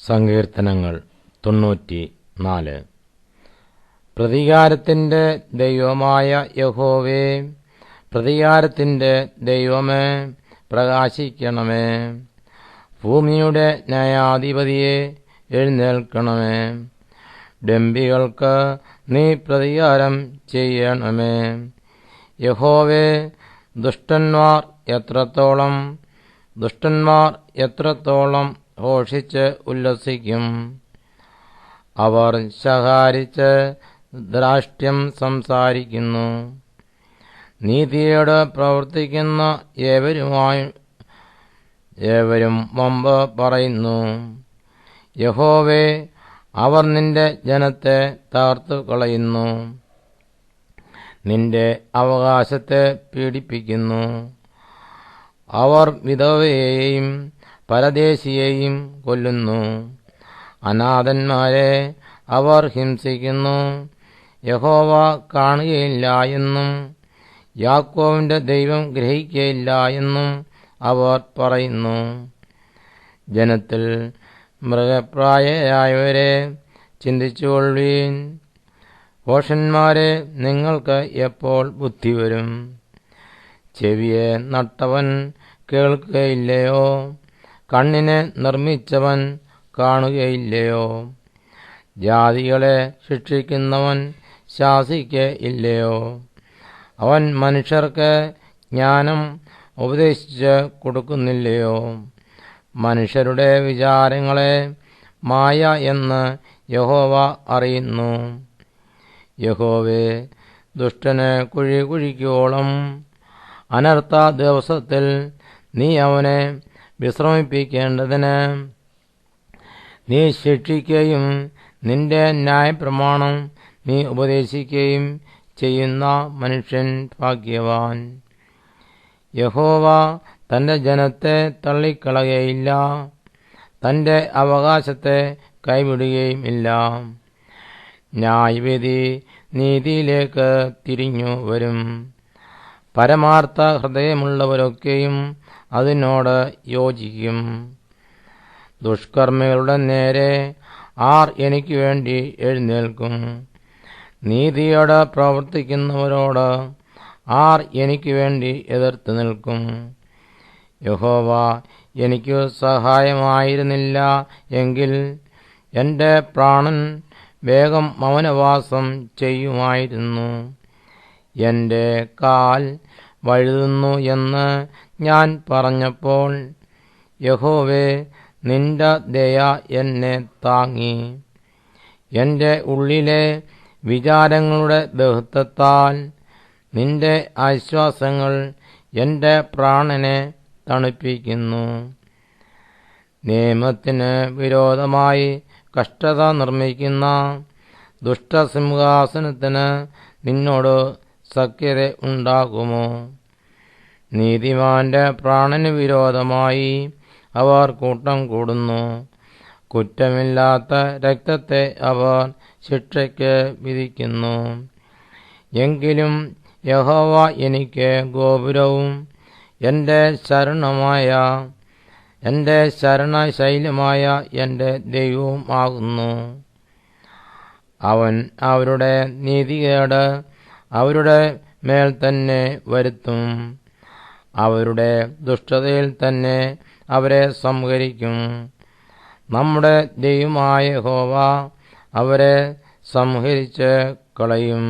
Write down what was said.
സങ്കീർത്തനങ്ങൾ 94. പ്രതികാരത്തിൻ്റെ ദൈവമായ യഹോവേ, പ്രതികാരത്തിൻ്റെ ദൈവമേ, പ്രകാശിക്കണമേ. ഭൂമിയുടെ ന്യായാധിപതിയെ, എഴുന്നേൽക്കണമേ. ഡംബികൾക്ക് നീ പ്രതികാരം ചെയ്യണമേ. യഹോവേ, ദുഷ്ടന്മാർ എത്രത്തോളം ഘോഷിച്ച് ഉല്ലസിക്കും. അവർ ശകാരിച്ച് ധാർഷ്ട്യം സംസാരിക്കുന്നു. നീതിയോട് പ്രവർത്തിക്കുന്ന ഏവരും വമ്പ് പറയുന്നു. യഹോവേ, അവർ നിന്റെ ജനത്തെ തകർത്തു കളയുന്നു, നിന്റെ അവകാശത്തെ പീഡിപ്പിക്കുന്നു. അവർ വിധവയെയും പരദേശിയെയും കൊല്ലുന്നു, അനാഥന്മാരെ അവർ ഹിംസിക്കുന്നു. യഹോവ കാണുകയില്ല എന്നും യാക്കോബിന്റെ ദൈവം ഗ്രഹിക്കുകയില്ല എന്നും അവർ പറയുന്നു. ജനത്തിൽ മൃഗപ്രായരായവരെ ചിന്തിച്ചുകൊള്ളുവീൻ. ഭോഷന്മാരെ, നിങ്ങൾക്ക് എപ്പോൾ ബുദ്ധി വരും? ചെവിയെ നട്ടവൻ കേൾക്കുകയില്ലയോ? കണ്ണിനെ നിർമ്മിച്ചവൻ കാണുകയില്ലയോ? ജാതികളെ ശിക്ഷിക്കുന്നവൻ ശാസിക്കയില്ലയോ? അവൻ മനുഷ്യർക്ക് ജ്ഞാനം ഉപദേശിച്ച് കൊടുക്കുന്നില്ലയോ? മനുഷ്യരുടെ വിചാരങ്ങളെ മായ എന്ന് യഹോവ അറിയുന്നു. യഹോവേ, ദുഷ്ടന് കുഴി കുഴിക്കോളം അനർത്ഥ ദിവസത്തിൽ നീ അവനെ വിശ്രമിപ്പിക്കേണ്ടതിന് നീ ശിക്ഷിക്കുകയും നിന്റെ ന്യായപ്രമാണം നീ ഉപദേശിക്കുകയും ചെയ്യുന്ന മനുഷ്യൻ ഭാഗ്യവാൻ. യഹോവ തന്റെ ജനത്തെ തള്ളിക്കളയുകയില്ല, തന്റെ അവകാശത്തെ കൈവിടുകയും ഇല്ല. ന്യായവിധി നീതിയിലേക്ക് തിരിഞ്ഞു വരും. പരമാർത്ഥ ഹൃദയമുള്ളവരൊക്കെയും അതിനോട് യോജിക്കും. ദുഷ്കർമ്മികളുടെ നേരെ ആർ എനിക്ക് വേണ്ടി എഴുന്നേൽക്കും? നീതിയോട് പ്രവർത്തിക്കുന്നവരോട് ആർ എനിക്ക് വേണ്ടി എതിർത്ത് നിൽക്കും? യഹോവ എനിക്ക് സഹായമായിരുന്നില്ല എങ്കിൽ എൻ്റെ പ്രാണൻ വേഗം മൗനവാസം ചെയ്യുമായിരുന്നു. എൻ്റെ കാൽ വഴുതുന്നു എന്ന് ഞാൻ പറഞ്ഞപ്പോൾ, യഹോവേ, നിന്റെ ദയ എന്നെ താങ്ങി. എൻ്റെ ഉള്ളിലെ വിചാരങ്ങളുടെ ബഹുത്വത്താൽ നിന്റെ ആശ്വാസങ്ങൾ എൻ്റെ പ്രാണനെ തണുപ്പിക്കുന്നു. നിയമത്തിന് വിരോധമായി കഷ്ടത നിർമ്മിക്കുന്ന ദുഷ്ടസിംഹാസനത്തിന് നിന്നോട് സഖ്യത ഉണ്ടാകുമോ? നീതിമാന്റെ പ്രാണന് വിരോധമായി അവർ കൂട്ടം കൂടുന്നു. കുറ്റമില്ലാത്ത രക്തത്തെ അവർ ശിക്ഷയ്ക്ക് വിധിക്കുന്നു. എങ്കിലും യഹോവ എനിക്ക് ഗോപുരവും എൻ്റെ ശരണശൈലമായ എൻ്റെ ദൈവവും ആകുന്നു. അവൻ അവരുടെ നീതികേട് അവരുടെ മേൽ തന്നെ വരുത്തും. അവരുടെ ദുഷ്ടതയിൽ തന്നെ അവരെ സംഹരിക്കും. നമ്മുടെ ദൈവമായ യഹോവ അവരെ സംഹരിച്ച് കളയും.